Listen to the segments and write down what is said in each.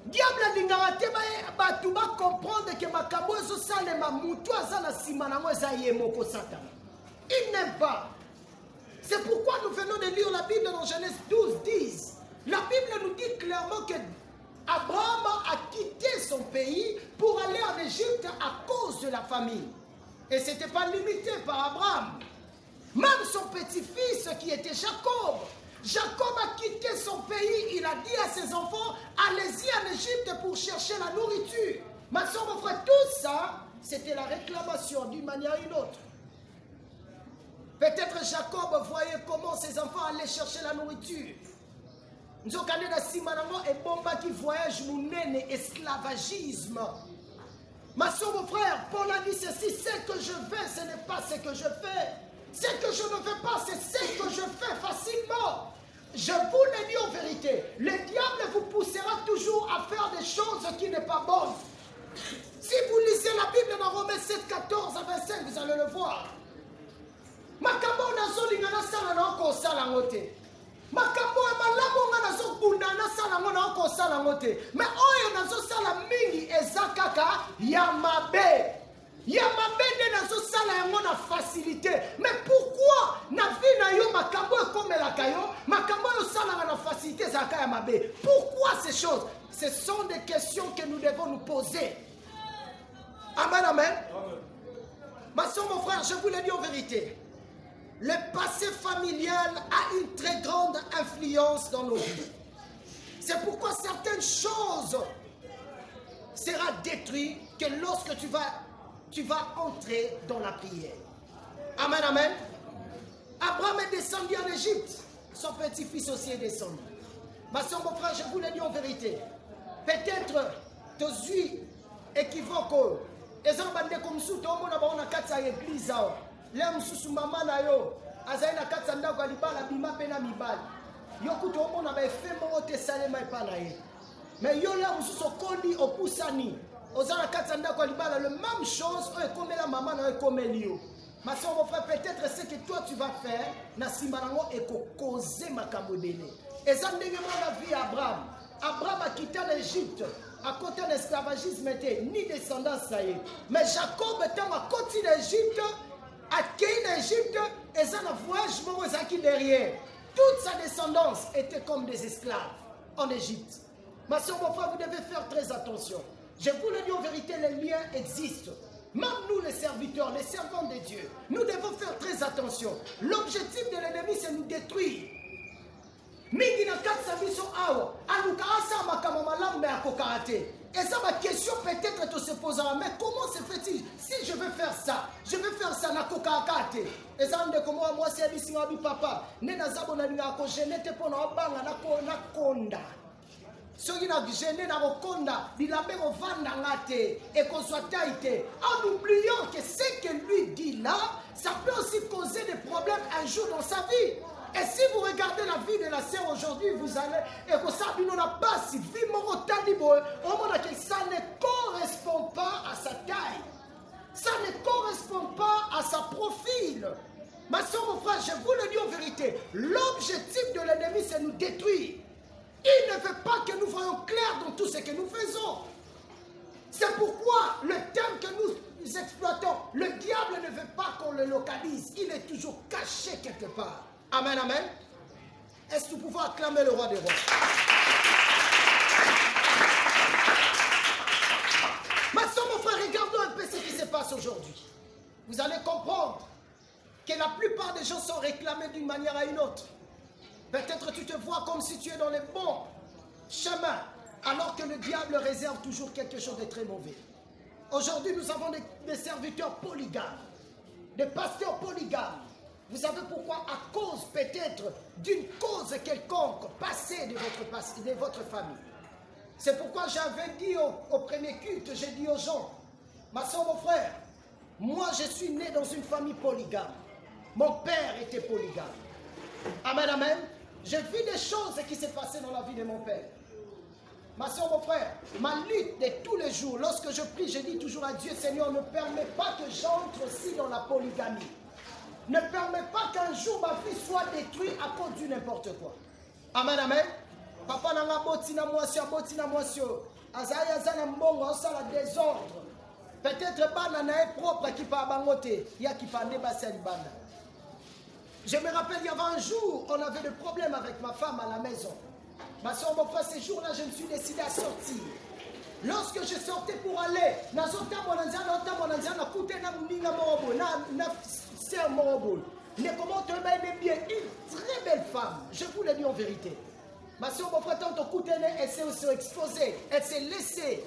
Diable lingarate ba tu vas comprendre que makambo zo salema mutu azana simanango eza yemoko Satan. Il n'aime pas. C'est pourquoi nous venons de lire la Bible dans Genèse 12, 10. La Bible nous dit clairement que Abraham a quitté son pays pour aller en Égypte à cause de la famine. Et ce n'était pas limité par Abraham. Même son petit-fils qui était Jacob. Jacob a quitté son pays. Il a dit à ses enfants, allez-y en Égypte pour chercher la nourriture. Ma soeur, mon frère, tout ça, c'était la réclamation d'une manière ou d'une autre. Peut-être Jacob voyait comment ses enfants allaient chercher la nourriture. Nous avons regardé dans Simanango et Bomba qui voyage mon esclavagisme. Ma soeur, mon frère, Paul a dit ceci, ce que je fais, ce n'est pas ce que je fais. Ce que je ne fais pas, c'est ce que je fais facilement. Je vous le dis en vérité, le diable vous poussera toujours à faire des choses qui ne sont pas bonnes. Si vous lisez la Bible dans Romains 7, 14 à 25, vous allez le voir. Makambo nazo lingana sala na ko sala ngote. Makambo malamu nazo bundana sala ngona ko sala ngote. Mais oyo nazo sala mingi ezakaka ya mabe. Ya mabe de nazo sala yango na facilité. Mais pourquoi na vie na yo makambo ekomela yo? Makambo yo sala na facilité zaka ya mabe. Pourquoi ces choses? Ce sont des questions que nous devons nous poser. Amen, amen. Ma soeur, mon frère, je vous le dis en vérité. Le passé familial a une très grande influence dans nos vies. C'est pourquoi certaines choses seront détruites que lorsque tu vas entrer dans la prière. Amen, amen. Abraham est descendu en Égypte. Son petit-fils aussi est descendu. Ma soeur, mon frère, je vous le dis en vérité. Peut-être tes yeux équivoques. Et ça va être comme ça, tout le monde a quatre églises. Les mususu mama na yo azali na kati ndako alibala bima pena mibali yo kuto omona ba efemo ote salema epana ye mais yo la mususu kondi opusani ozala kati ndako alibala le même chose o ekomela mama na yo ekomeli yo. Ma soeur, mon frère, peut-être ce que toi tu vas faire na simanango ekokoze makambo bele. Et ça ndenge la vie Abraham. Abraham a quitté l'Égypte à côté de l'esclavagisme ni descendance ça y est. Mais Jacob étant à côté d'Égypte a quitté l'Égypte et ça n'a voyage qui derrière. Toute sa descendance était comme des esclaves en Égypte. Ma soeur, mon frère, vous devez faire très attention. Je vous le dis en vérité, les liens existent. Même nous, les serviteurs, les servants de Dieu, nous devons faire très attention. L'objectif de l'ennemi, c'est nous détruire. Mingi na katsa biso awa, alukasa makamamalam me akokarate. Et ça, ma question peut-être te se posera, mais comment se fait-il si je veux faire ça, na kokarakate. Et ça, moi, c'est Abissingabi papa, ne na zabo na linga ko genete pona obanga na konda. Soki na gêné na rokonda, bilambe ovanda ngate et qu'on soit taïté. En oubliant que ce que lui dit là, ça peut aussi causer des problèmes un jour dans sa vie. Et si vous regardez la vie de la sœur aujourd'hui, vous allez, et que ça n'a pas si vie ça ne correspond pas à sa taille. Ça ne correspond pas à sa profil. Ma soeur, mon frère, je vous le dis en vérité, l'objectif de l'ennemi, c'est nous détruire. Il ne veut pas que nous voyons clair dans tout ce que nous faisons. C'est pourquoi le thème que nous exploitons, le diable ne veut pas qu'on le localise. Il est toujours caché quelque part. Amen, amen. Est-ce que nous pouvons acclamer le roi des rois? Maintenant, mon frère, regardons un peu ce qui se passe aujourd'hui. Vous allez comprendre que la plupart des gens sont réclamés d'une manière à une autre. Peut-être tu te vois comme si tu es dans les bons chemins, alors que le diable réserve toujours quelque chose de très mauvais. Aujourd'hui, nous avons des serviteurs polygames, des pasteurs polygames. Vous savez pourquoi? À cause peut-être d'une cause quelconque passée de votre famille. C'est pourquoi j'avais dit au premier culte, j'ai dit aux gens, ma soeur, mon frère, moi je suis né dans une famille polygame. Mon père était polygame. Amen, amen. J'ai vu des choses qui s'est passées dans la vie de mon père. Ma soeur, mon frère, ma lutte de tous les jours, lorsque je prie, je dis toujours à Dieu, Seigneur, ne permets pas que j'entre aussi dans la polygamie. Ne permets pas qu'un jour ma vie soit détruite à cause du n'importe quoi. Amen, amen. Papa nanga botina mwasio. Azaya zana mbongo osala désordre. Peut-être bana na est propre qui pa bangote, ya qui pa ne basa libanda. Je me rappelle, il y avait un jour, on avait des problèmes avec ma femme à la maison. Ma soeur, mon frère, ces jours-là, je me suis décidé à sortir. Lorsque je sortais pour aller, une très belle femme, je vous le dis en vérité. Ma soeur, mon frère, elle s'est aussi exposée, elle s'est laissée.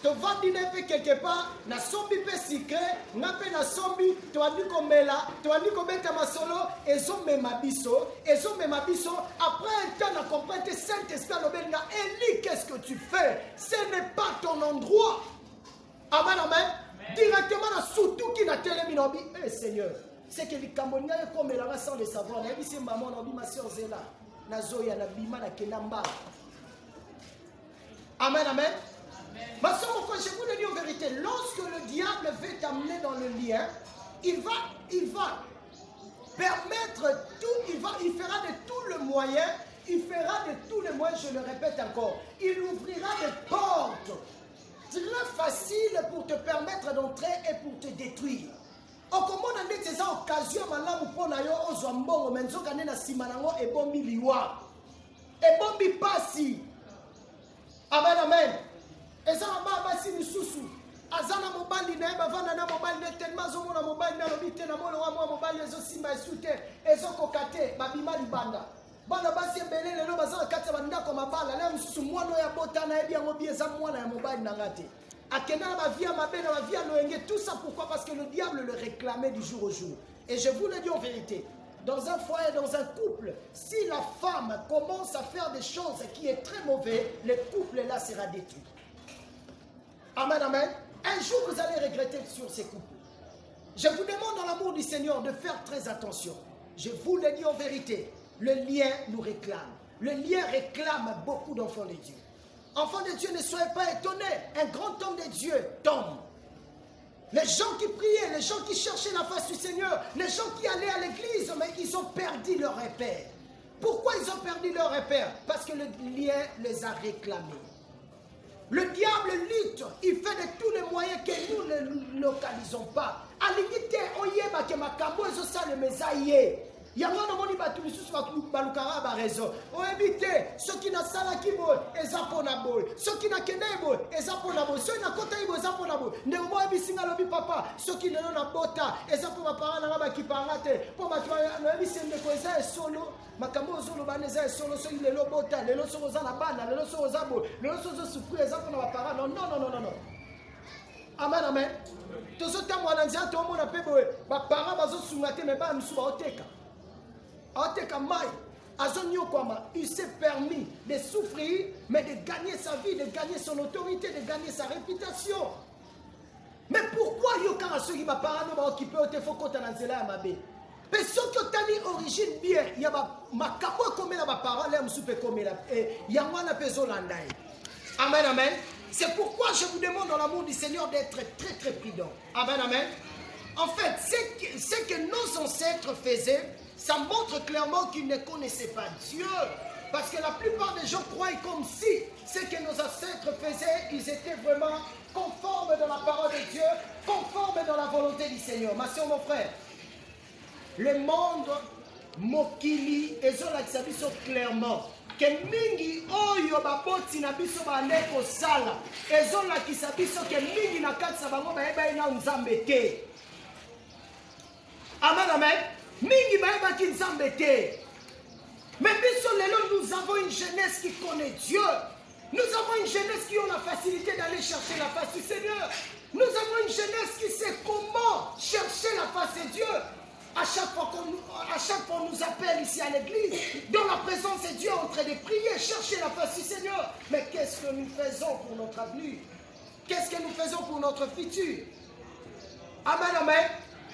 Tu vas dire quelque part, na sombi pe secret, na pe na sombi, tu as dit comme là, tu as dit comme ta masolo, et zo me mabiso, après un temps na comprendre que Saint-Esprit l'obéna, Élie, qu'est-ce que tu fais? Ce n'est pas ton endroit. Amen, amen. Directement na surtout qui na télé minobi, eh Seigneur, c'est que les Camerounais comme là sans le savoir, na bisi maman na bi ma sœur Zela, na zoya na bima na kenamba. Amen, amen. Ma soeur, mon frère, je vous le dis en vérité, lorsque le diable veut t'amener dans le lien, il va permettre tout, il fera de tout le moyen, je le répète encore, il ouvrira des portes très faciles pour te permettre d'entrer et pour te détruire. Au comment on a des occasions, maintenant, pour nous ozwambongo, mais nous avons simanango et bombi liwa, et bombi passi. Amen, amen. Et ça va passer le sous-sous. Azana mobali na bavana na mobali na tellement zo mona mobali na lobite na mona wa mobali zo simba sute ezo kokate babima libanda. Bana basi mbele lelo bazala kata banda ko mabala na mususu mwana ya bota na ebi yango bieza mwana ya mobali na ngate. Akena na bavia mabena bavia loenge tout ça pourquoi? Parce que le diable le réclamait du jour au jour. Et je vous le dis en vérité, dans un foyer, dans un couple, si la femme commence à faire des choses qui est très mauvais, le couple là sera détruit. Amen, amen. Un jour, vous allez regretter sur ces couples. Je vous demande dans l'amour du Seigneur de faire très attention. Je vous le dis en vérité, le lien nous réclame. Le lien réclame beaucoup d'enfants de Dieu. Enfants de Dieu, ne soyez pas étonnés. Un grand homme de Dieu tombe. Les gens qui priaient, les gens qui cherchaient la face du Seigneur, les gens qui allaient à l'église, mais ils ont perdu leur repère. Pourquoi ils ont perdu leur repère? Parce que le lien les a réclamés. Le diable lutte, il fait de tous les moyens que nous ne localisons pas. À l'unité, on y est, que ma camo est ça le mesaïe. Il y a un moni batu misusu balukara ba raison. On évite ceux qui na sala ki boy, ezapona boy. Ceux qui na kene boy, ezapona boy. Ceux na kota boy, ezapona boy. Ne mo ebisinga lobi papa, ceux qui ne na bota, ezapona parana na ba ki parate. Po ba no ebisende ko eza solo. Makambo zolo baneza solo so ile lo bota, le lo so za na bana, le lo so za boy, le lo so zo souffrir ezapona ba parana. Non. Amen, amen. Tout ce temps, on a dit à tout le monde, mes parents sont soumis, mais pas nous oteka. Oteka mai, il s'est permis de souffrir, mais de gagner sa vie, de gagner son autorité, de gagner sa réputation. Mais pourquoi il y a ceux qui m'ont parlé qui peuvent te faire compte à la mabe? Mais ceux qui ont origine bien, il y a ma capo comme la parole, il y a un peu landai. Amen, amen. C'est pourquoi je vous demande dans l'amour du Seigneur d'être très très prudent. Amen, amen. En fait, ce que nos ancêtres faisaient, ça montre clairement qu'ils ne connaissaient pas Dieu. Parce que la plupart des gens croient comme si ce que nos ancêtres faisaient, ils étaient vraiment conformes dans la parole de Dieu, conformes dans la volonté du Seigneur. Ma soeur, mon frère, le monde mokili et sont clairement que mingi oyo baboti na biso bande kosala ezolakisa biso ke mingi na kati ya bango bayeba ina nzambe te. Amen, amen. Mingi bayebaki nzambe te. Mais biso lelo, nous avons une jeunesse qui connaît Dieu. Nous avons une jeunesse qui a la facilité d'aller chercher la face du Seigneur. Nous avons une jeunesse qui sait comment chercher la face de Dieu. À chaque fois qu'on nous appelle ici à l'église, dans la présence de Dieu, en train de prier, chercher la face du Seigneur. Mais qu'est-ce que nous faisons pour notre avenir? Qu'est-ce que nous faisons pour notre futur? Amen, amen.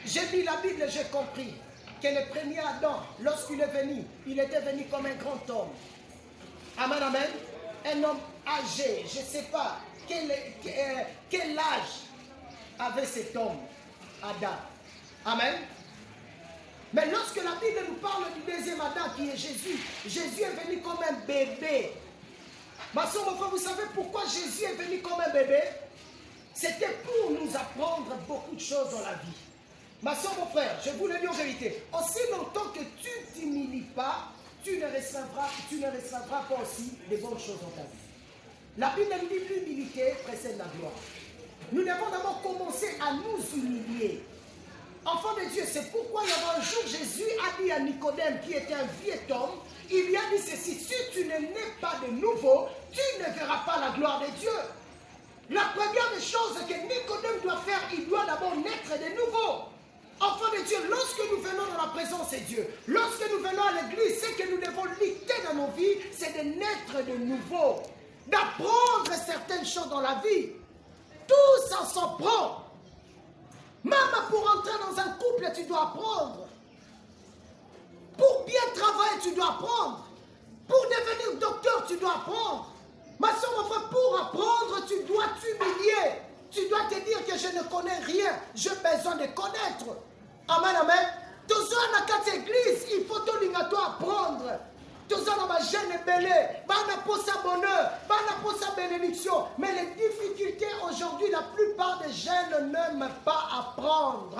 J'ai lu la Bible et j'ai compris que le premier Adam, lorsqu'il est venu, il était venu comme un grand homme. Amen, amen. Un homme âgé, je ne sais pas quel âge avait cet homme, Adam. Amen. Mais lorsque la Bible nous parle du deuxième Adam qui est Jésus, Jésus est venu comme un bébé. Ma soeur, mon frère, vous savez pourquoi Jésus est venu comme un bébé? C'était pour nous apprendre beaucoup de choses dans la vie. Ma soeur, mon frère, je vous le dis en vérité, aussi longtemps que tu ne t'humilies pas, tu ne recevras pas aussi des bonnes choses dans ta vie. La Bible nous dit l'humilité précède la gloire. Nous devons d'abord commencer à nous humilier. Enfant de Dieu, c'est pourquoi il y avait un jour, Jésus a dit à Nicodème, qui était un vieux homme, il lui a dit ceci: si tu ne nais pas de nouveau, tu ne verras pas la gloire de Dieu. La première des choses que Nicodème doit faire, il doit d'abord naître de nouveau. Enfant de Dieu, lorsque nous venons dans la présence de Dieu, lorsque nous venons à l'église, ce que nous devons lutter dans nos vies, c'est de naître de nouveau, d'apprendre certaines choses dans la vie. Tout ça s'en prend. Même pour entrer dans un couple, tu dois apprendre. Pour bien travailler, tu dois apprendre. Pour devenir docteur, tu dois apprendre. Ma soeur, mon frère, pour apprendre, tu dois t'humilier. Tu dois te dire que je ne connais rien. J'ai besoin de connaître. Amen, amen. Tous dans la église, il faut apprendre. Tous dans ma jeune belé, bana pour sa bonheur, bana pour sa bénédiction. Mais les difficultés aujourd'hui, la plupart des jeunes n'aiment pas apprendre.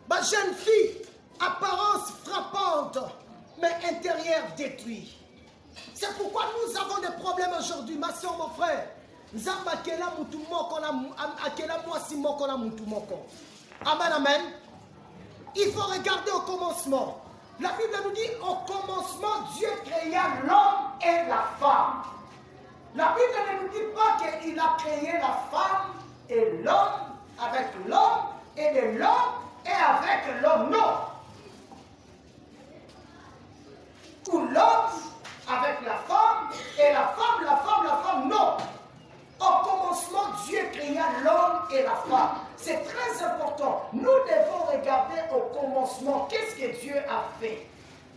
Ma jeune fille, apparence frappante, mais intérieur détruit. C'est pourquoi nous avons des problèmes aujourd'hui, ma soeur, mon frère. Amen, amen. Il faut regarder au commencement. La Bible nous dit, au commencement, Dieu créa l'homme et la femme. La Bible ne nous dit pas qu'il a créé la femme et l'homme avec l'homme et de l'homme et avec l'homme. Non. Ou l'homme avec la femme et la femme, non. Au commencement, Dieu créa l'homme et la femme. C'est très important. Nous devons regarder au commencement qu'est-ce que Dieu a fait.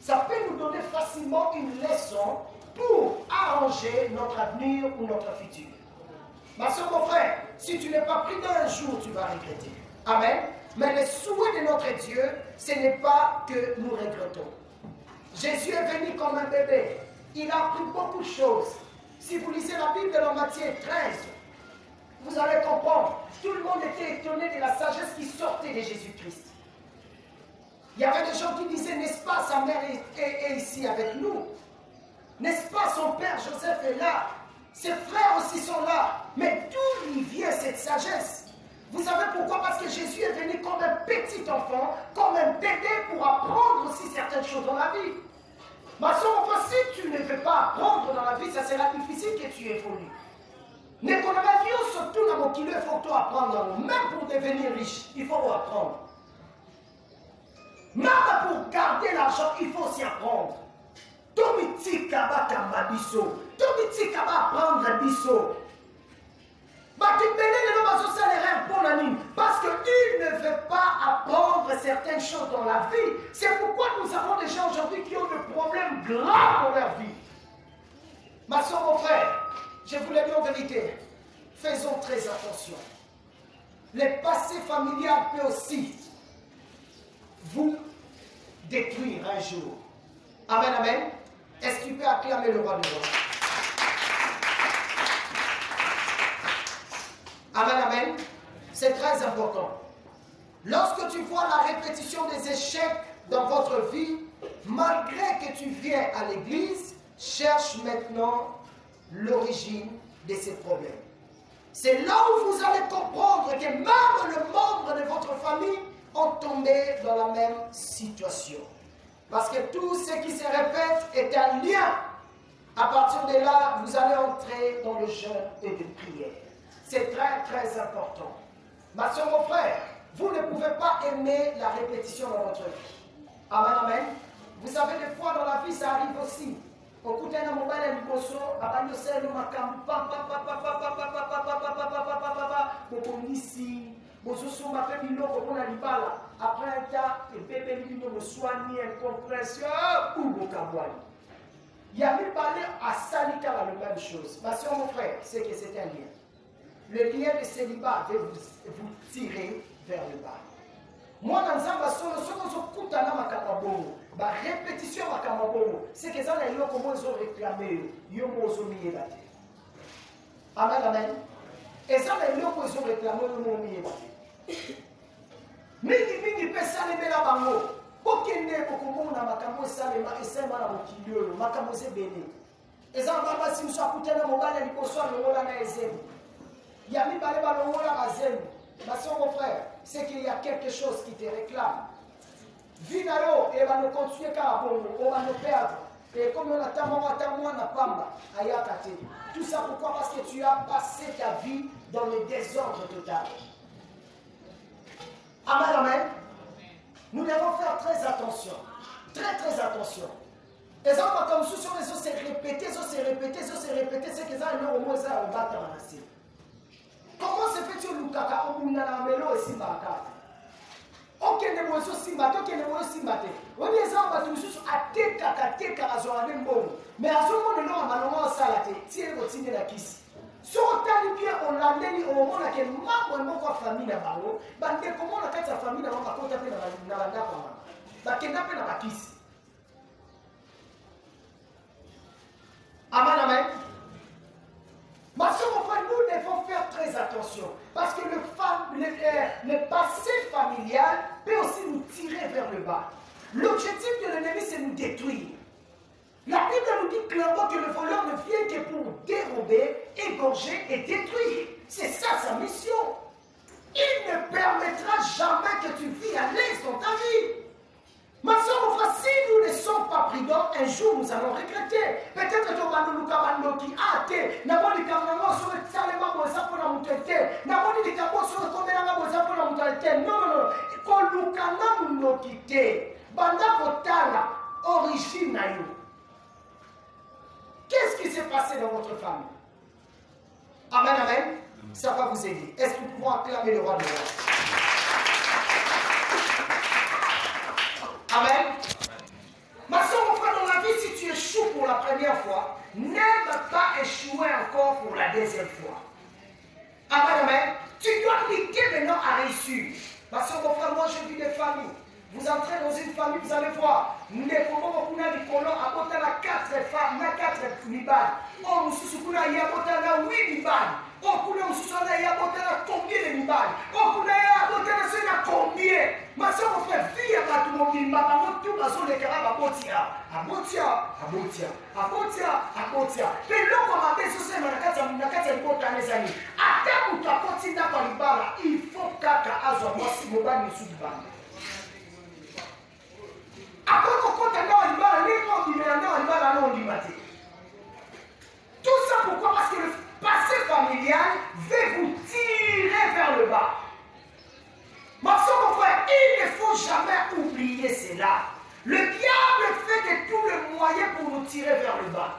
Ça peut nous donner facilement une leçon pour arranger notre avenir ou notre futur. Ma soeur, mon frère, si tu n'es pas pris d'un jour, tu vas regretter. Amen. Mais le souhait de notre Dieu, ce n'est pas que nous regrettons. Jésus est venu comme un bébé. Il a appris beaucoup de choses. Si vous lisez la Bible dans Matthieu 13, vous allez comprendre. Tout le monde était étonné de la sagesse qui sortait de Jésus-Christ. Il y avait des gens qui disaient, n'est-ce pas, sa mère est ici avec nous? N'est-ce pas, son père Joseph est là? Ses frères aussi sont là. Mais d'où lui vient cette sagesse? Vous savez pourquoi? Parce que Jésus est venu comme un petit enfant, comme un bébé pour apprendre aussi certaines choses dans la vie. Ma soeur, enfin, si tu ne veux pas apprendre dans la vie, ça sera difficile que tu évolues. Surtout dans mon kilo, il faut tout apprendre. Même pour devenir riche, il faut apprendre. Même pour garder l'argent, il faut aussi apprendre. Tomitika ba kamba biso. Tomitika ba apprendre biso. Parce qu'il ne veut pas apprendre certaines choses dans la vie. C'est pourquoi nous avons des gens aujourd'hui qui ont des problèmes graves dans leur vie. Ma soeur, mon frère, je vous le dis en vérité, faisons très attention. Le passé familial peut aussi vous détruire un jour. Amen, amen. Est-ce que tu peux acclamer le roi du roi? Amen, amen. C'est très important. Lorsque tu vois la répétition des échecs dans votre vie, malgré que tu viens à l'église, cherche maintenant l'origine de ces problèmes. C'est là où vous allez comprendre que même les membres de votre famille ont tombé dans la même situation. Parce que tout ce qui se répète est un lien. À partir de là, vous allez entrer dans le jeûne et de prière. C'est très très important. Ma soeur, mon frère, vous ne pouvez pas aimer la répétition dans votre vie. Amen, amen. Vous savez, des fois dans la vie, ça arrive aussi. Après un temps, le bébé lui me soigne, incompréhension ou il y a mis parler à Salika la même chose. Ma soeur, mon frère, c'est que c'est un lien. Le lien de célibat va vous tirer vers le bas. Moi, dans un basson, je suis kutana makapabo. La répétition à Kamabongo, c'est que ça, les gens comment ils ont réclamé, ils ont mis la tête. Amen, amen. Et ça, les gens ils ont réclamé, ils ont mis la tête. Mingi peut s'allumer la bango. Aucun n'est beaucoup de monde à Makambo Salema et Sema à Mokilio, Makambo Béni. Et ça, on va si nous sommes à Mobile et nous sommes à Mola Ezem. Il y a mis par les ballons à Zem. Ma soeur, mon frère, c'est qu'il y a quelque chose qui te réclame. Vinalo, et va nous continuer car on va nous perdre. Et comme on attend, on n'a pas Ayakate. Tout ça pourquoi? Parce que tu as passé ta vie dans le désordre total. Amen, amen. Nous devons faire très attention. Très, très attention. Et ça, on va comme ça, les autres se répéter, c'est que ça, au moins, ça, on va t'avancer. Comment se fait-il le caca au bout de la mélo et si baka? Ok, ne moi aussi simbaté, ok, ne moi aussi simbaté. On dit ça, on va tout juste à teka, à zoner bon. Mais à ce moment-là, on va nous salater, tirer au tirer la kiss. Si on t'a dit bien, on l'a dit au moment où on a une famille là-bas, comment on a fait sa famille là-bas, on a fait dans la nappe, on a fait dans la kiss. Amen, amen. Mais si on voit, nous devons faire très attention. Parce que le passé familial peut aussi nous tirer vers le bas. L'objectif de l'ennemi, c'est nous détruire. La Bible nous dit clairement que le voleur ne vient que pour dérober, égorger et détruire. C'est ça sa mission. Il ne permettra jamais que tu vis à l'aise dans ta vie. Ma soeur, mon frère, si nous ne sommes pas prudents, un jour nous allons regretter. Peut-être que tu vas nous faire qui a été. N'a pas dit qu'on a sur le salement pour ça pour la montée. N'a pas dit qu'on a sur le combien pour ça pour la montée. Non. Quand nous avons nous quitté, banda kotala origine na yo. Qu'est-ce qui s'est passé dans votre famille? Amen, amen. Ça va vous aider. Est-ce que nous pouvons acclamer le roi de roi? Amen. Ma soeur, mon frère, dans la vie, si tu échoues pour la première fois, n'aime pas échouer encore pour la deuxième fois. Amen, amen. Tu dois cliquer maintenant à réussir. Ma soeur, mon frère, moi, je vis des familles. Vous entrez dans une famille, vous allez voir. Nous ne pouvons pas dire qu'on a 4 femmes, 4 libans. Oh, nous sommes là, il y a 8 libans. Oh, nous sommes là, il y a combien de libans? Oh, nous sommes là, combien? Ma soeur, mon frère, vie à tout le monde, ma maman, tout le monde, les carabes, à Botia. Mais l'homme m'a dit, c'est ça, attends, tu as continué dans le bar, il faut caca à moi, si mon bar ne suit pas. Tout ça pourquoi? Parce que le passé familial veut vous tirer vers le bas. Ma soeur, mon frère, il ne faut jamais oublier cela. Le diable fait de tous les moyens pour nous tirer vers le bas.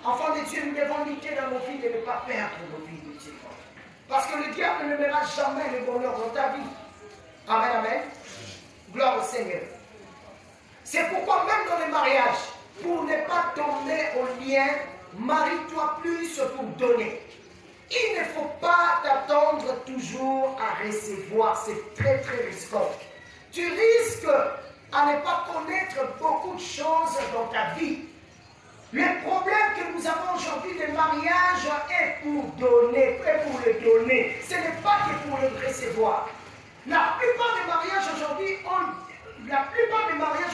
Enfants de Dieu, nous devons lutter dans nos vies et ne pas perdre nos vies de Dieu. Parce que le diable ne mènera jamais le bonheur dans ta vie. Amen, amen. Gloire au Seigneur. C'est pourquoi même dans les mariages, pour ne pas tomber au lien, marie-toi plus pour donner. Il ne faut pas t'attendre toujours à recevoir. C'est très très risquant. Tu risques à ne pas connaître beaucoup de choses dans ta vie. Le problème que nous avons aujourd'hui de mariage est pour donner, est pour le donner. Ce n'est pas que pour le recevoir. La plupart des mariages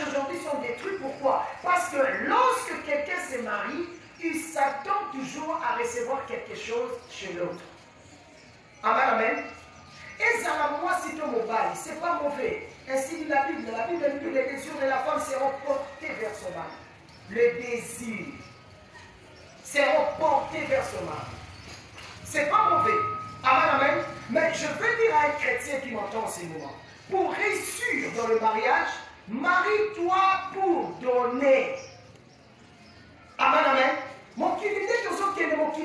aujourd'hui sont détruits. Pourquoi? Parce que lorsque quelqu'un se marie, il s'attend toujours à recevoir quelque chose chez l'autre. Amen, amen. Et ça, moi, c'est ton mobile, c'est pas mauvais. Ainsi dit la Bible. La Bible dit que les désirs de la femme seront portés vers son mari. Le désir seront portés vers son mari. C'est pas mauvais. Amen, amen. Mais je veux dire à un chrétien qui m'entend en ce moment, pour réussir dans le mariage, marie-toi pour donner. Amen, amen. Mon qui dit que les autres qui n'ont pas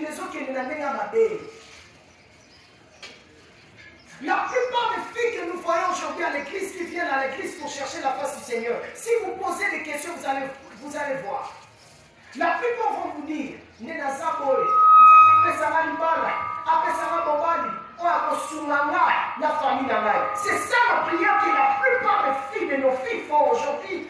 la plupart des filles que nous voyons aujourd'hui à l'église, qui viennent à l'église pour chercher la face du Seigneur, si vous posez des questions, vous allez voir. La plupart vont vous dire, apesanga mobali oyo akosunga ngai na famille na ngai. C'est ça la prière que la plupart des filles de nos filles font aujourd'hui.